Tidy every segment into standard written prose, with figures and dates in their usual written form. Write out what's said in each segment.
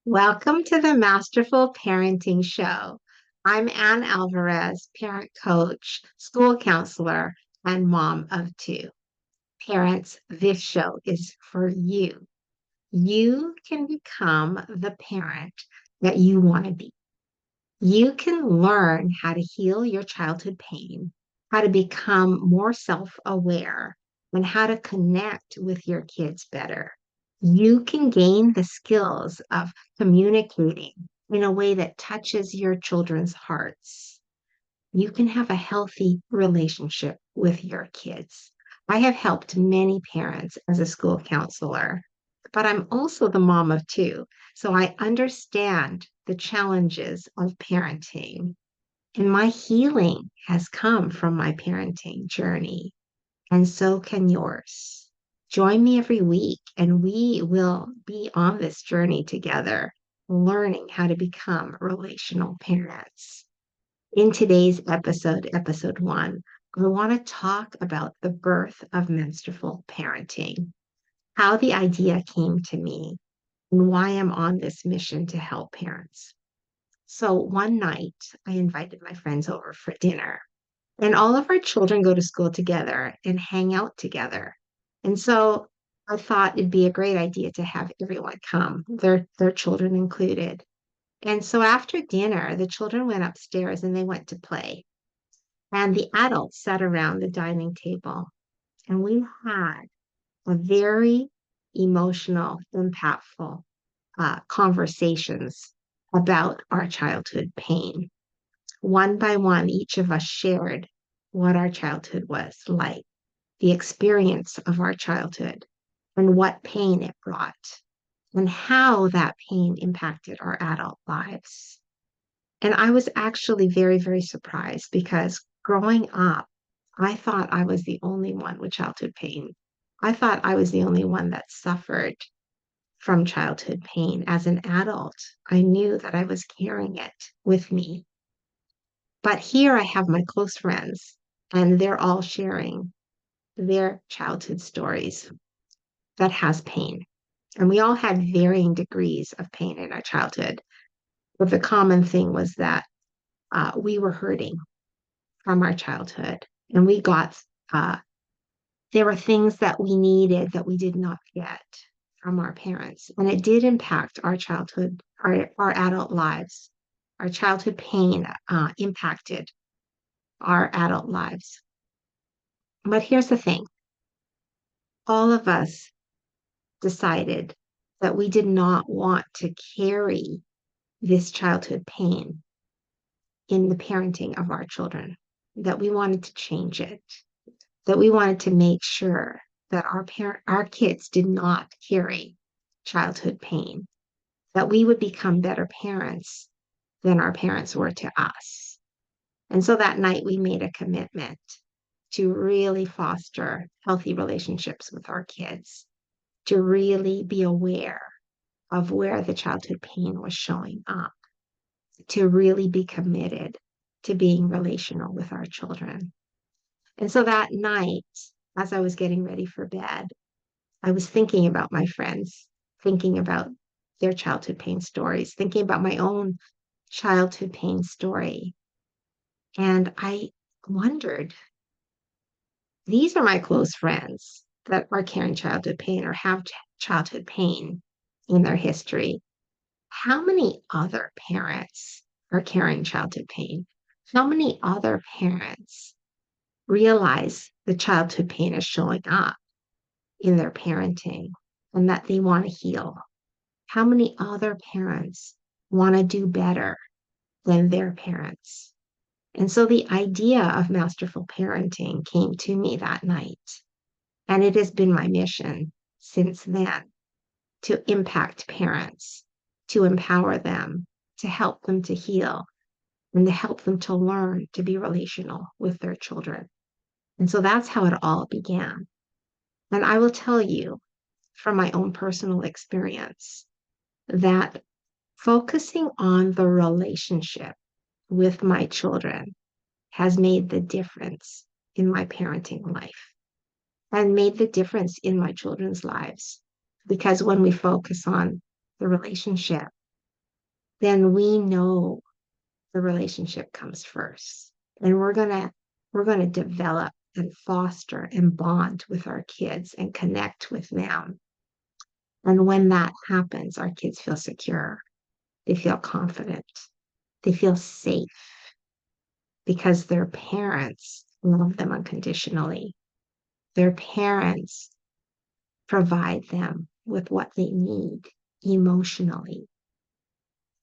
Welcome to the Masterful Parenting Show. I'm Ann Alvarez, parent coach, school counselor, and mom of two. Parents, this show is for you. You can become the parent that you want to be. You can learn how to heal your childhood pain, how to become more self aware, and how to connect with your kids better. You can gain the skills of communicating in a way that touches your children's hearts. You can have a healthy relationship with your kids. I have helped many parents as a school counselor, but I'm also the mom of two. So I understand the challenges of parenting. And my healing has come from my parenting journey, and so can yours. Join me every week, and we will be on this journey together, learning how to become relational parents. In today's episode, episode one, I want to talk about the birth of masterful parenting, how the idea came to me, and why I'm on this mission to help parents. So one night, I invited my friends over for dinner, and all of our children go to school together and hang out together. And so I thought it'd be a great idea to have everyone come, their children included. And so after dinner, the children went upstairs and they went to play. And the adults sat around the dining table. And we had a very emotional, impactful conversations about our childhood pain. One by one, each of us shared what our childhood was like, the experience of our childhood, and what pain it brought, and how that pain impacted our adult lives. And I was actually very, very surprised because growing up, I thought I was the only one with childhood pain. I thought I was the only one that suffered from childhood pain. As an adult, I knew that I was carrying it with me. But here I have my close friends, and they're all sharing their childhood stories that has pain. And we all had varying degrees of pain in our childhood. But the common thing was that we were hurting from our childhood, and uh, there were things that we needed that we did not get from our parents. And it did impact our childhood, our adult lives. Our childhood pain impacted our adult lives. But here's the thing, all of us decided that we did not want to carry this childhood pain in the parenting of our children, that we wanted to change it, that we wanted to make sure that our kids did not carry childhood pain, that we would become better parents than our parents were to us. And so that night we made a commitment to really foster healthy relationships with our kids, to really be aware of where the childhood pain was showing up, to really be committed to being relational with our children. And so that night, as I was getting ready for bed, I was thinking about my friends, thinking about their childhood pain stories, thinking about my own childhood pain story. And I wondered, these are my close friends that are carrying childhood pain or have childhood pain in their history. How many other parents are carrying childhood pain? How many other parents realize the childhood pain is showing up in their parenting and that they want to heal? How many other parents want to do better than their parents? And so the idea of masterful parenting came to me that night. And it has been my mission since then to impact parents, to empower them, to help them to heal, and to help them to learn to be relational with their children. And so that's how it all began. And I will tell you from my own personal experience that focusing on the relationship with my children has made the difference in my parenting life and made the difference in my children's lives. Because when we focus on the relationship, then we know the relationship comes first. And we're going to develop and foster and bond with our kids and connect with them. And when that happens, our kids feel secure. They feel confident. They feel safe because their parents love them unconditionally. Their parents provide them with what they need emotionally.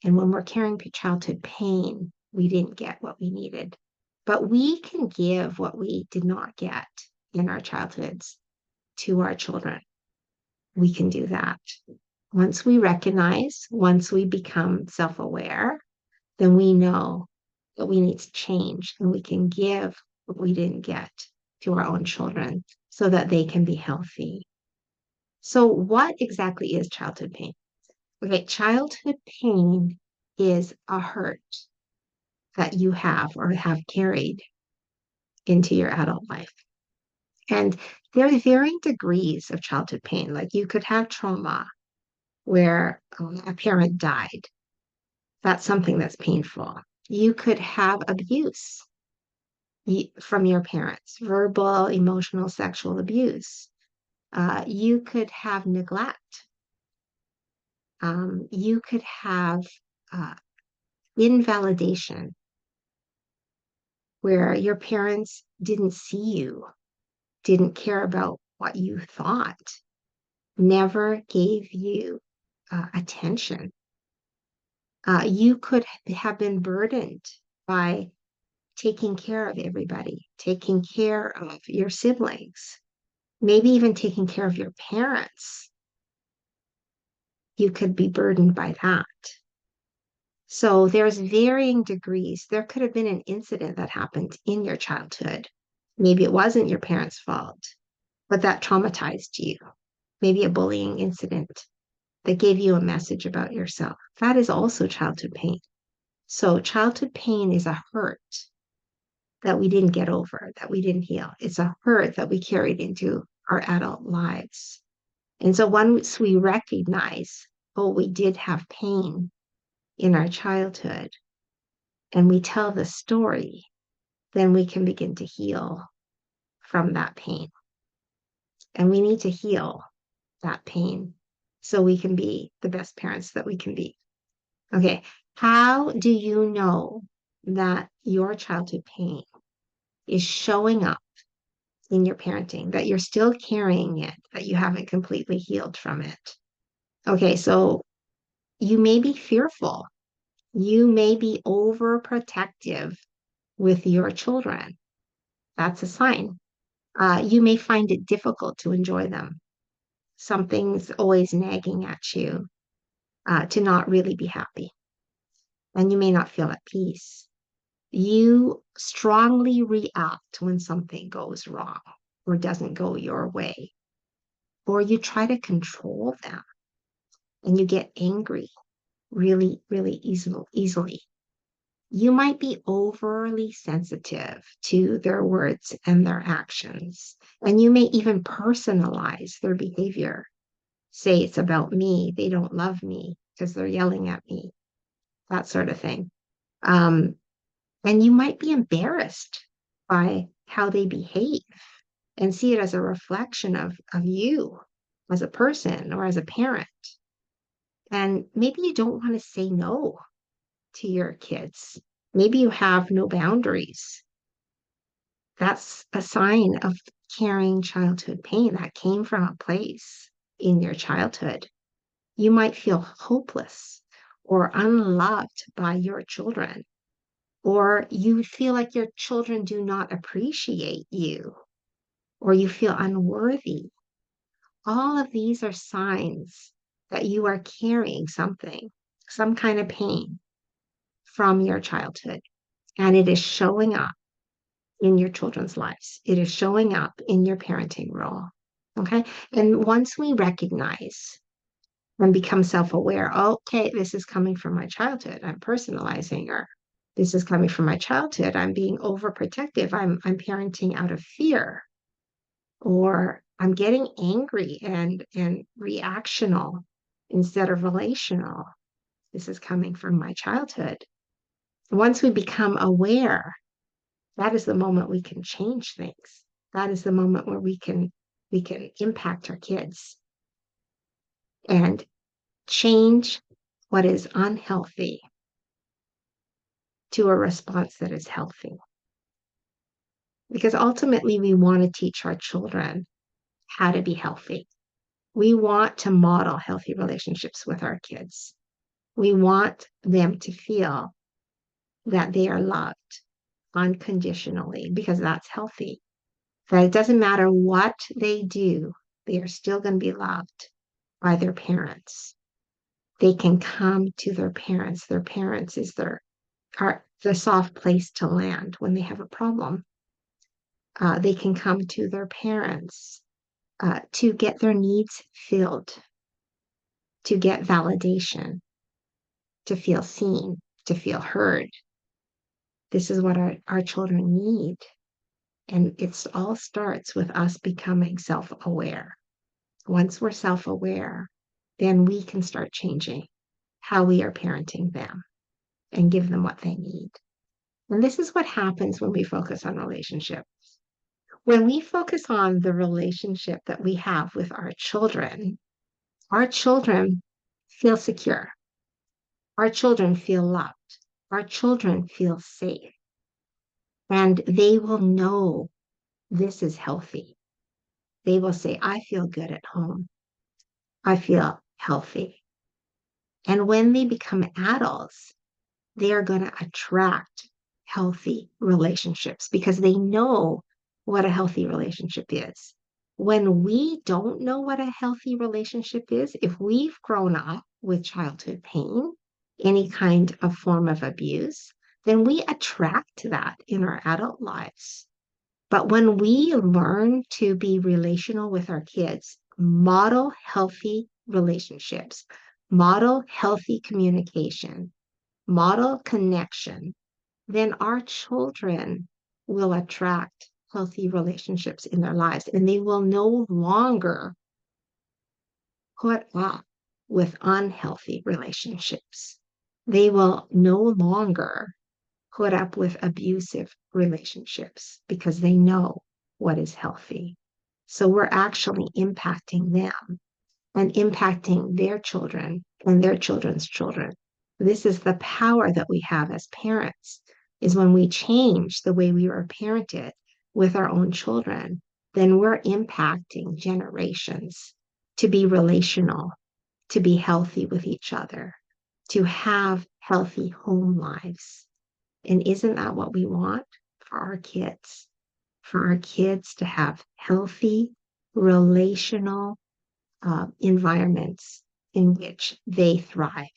And when we're carrying childhood pain, we didn't get what we needed. But we can give what we did not get in our childhoods to our children. We can do that. Once we recognize, once we become self aware, then we know that we need to change and we can give what we didn't get to our own children so that they can be healthy. So, what exactly is childhood pain? Okay, childhood pain is a hurt that you have or have carried into your adult life. And there are varying degrees of childhood pain. Like you could have trauma where a parent died. That's something that's painful. You could have abuse from your parents, verbal, emotional, sexual abuse. You could have neglect. You could have uh, invalidation where your parents didn't see you, didn't care about what you thought, never gave you attention. You could have been burdened by taking care of everybody, taking care of your siblings, maybe even taking care of your parents. You could be burdened by that. So there's varying degrees. There could have been an incident that happened in your childhood. Maybe it wasn't your parents' fault, but that traumatized you. Maybe a bullying incident that gave you a message about yourself. That is also childhood pain. So childhood pain is a hurt that we didn't get over, that we didn't heal. It's a hurt that we carried into our adult lives. And so once we recognize, oh, we did have pain in our childhood, and we tell the story, then we can begin to heal from that pain. And we need to heal that pain so we can be the best parents that we can be. Okay, how do you know that your childhood pain is showing up in your parenting, that you're still carrying it, that you haven't completely healed from it? Okay, so you may be fearful. You may be overprotective with your children. That's a sign. You may find it difficult to enjoy them. Something's always nagging at you to not really be happy, and you may not feel at peace. You strongly react when something goes wrong or doesn't go your way, or you try to control them and you get angry really, really easily. You might be overly sensitive to their words and their actions, and you may even personalize their behavior. Say it's about me, they don't love me because they're yelling at me, that sort of thing. Um, and you might be embarrassed by how they behave and see it as a reflection of you as a person or as a parent. And maybe you don't want to say no to your kids. Maybe you have no boundaries. That's a sign of carrying childhood pain that came from a place in your childhood. You might feel hopeless or unloved by your children, or you feel like your children do not appreciate you, or you feel unworthy. All of these are signs that you are carrying something, some kind of pain from your childhood, and it is showing up in your children's lives. It is showing up in your parenting role. Okay. And once we recognize and become self-aware, okay, this is coming from my childhood, I'm personalizing, or this is coming from my childhood, I'm being overprotective, I'm parenting out of fear, or I'm getting angry and reactional instead of relational. this is coming from my childhood. Once we become aware, that is the moment we can change things. That is the moment where we can impact our kids and change what is unhealthy to a response that is healthy. Because ultimately, we want to teach our children how to be healthy. We want to model healthy relationships with our kids. We want them to feel that they are loved unconditionally because that's healthy. That it doesn't matter what they do, they are still going to be loved by their parents. They can come to their parents. Their parents is the soft place to land when they have a problem. They can come to their parents to get their needs filled, to get validation, to feel seen, to feel heard. This is what our children need. And it all starts with us becoming self-aware. Once we're self-aware, then we can start changing how we are parenting them and give them what they need. And this is what happens when we focus on relationship. When we focus on the relationship that we have with our children feel secure. Our children feel loved. Our children feel safe. And they will know this is healthy. They will say, I feel good at home. I feel healthy. And when they become adults, they are going to attract healthy relationships because they know what a healthy relationship is. When we don't know what a healthy relationship is, if we've grown up with childhood pain, any kind of form of abuse, then we attract that in our adult lives. But when we learn to be relational with our kids, model healthy relationships, model healthy communication, model connection, then our children will attract healthy relationships in their lives and they will no longer put up with unhealthy relationships. They will no longer put up with abusive relationships because they know what is healthy. So we're actually impacting them and impacting their children and their children's children. This is the power that we have as parents, is when we change the way we are parented with our own children, then we're impacting generations to be relational, to be healthy with each other, to have healthy home lives. And isn't that what we want for our kids? For our kids to have healthy, relational environments in which they thrive.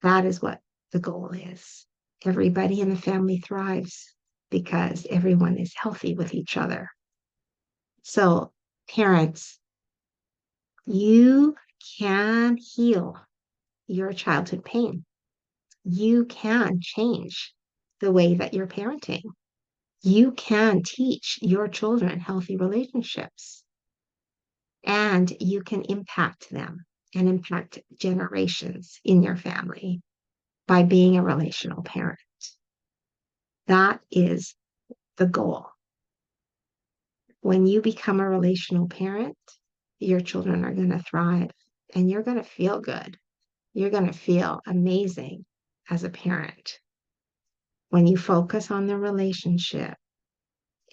That is what the goal is. Everybody in the family thrives because everyone is healthy with each other. So, parents, you can heal your childhood pain. You can change the way that you're parenting. You can teach your children healthy relationships, and you can impact them and impact generations in your family by being a relational parent. That is the goal. When you become a relational parent, your children are going to thrive and you're going to feel good. You're going to feel amazing as a parent. When you focus on the relationship,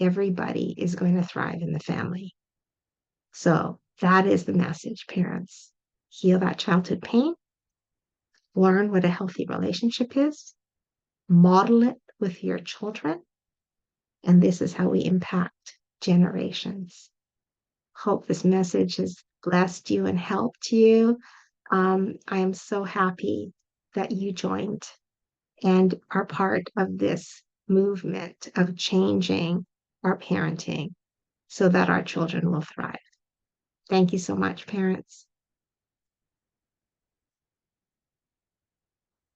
everybody is going to thrive in the family. So that is the message, parents. Heal that childhood pain, learn what a healthy relationship is, model it with your children, and this is how we impact generations. Hope this message has blessed you and helped you. I am so happy that you joined and are part of this movement of changing our parenting so that our children will thrive. Thank you so much, parents.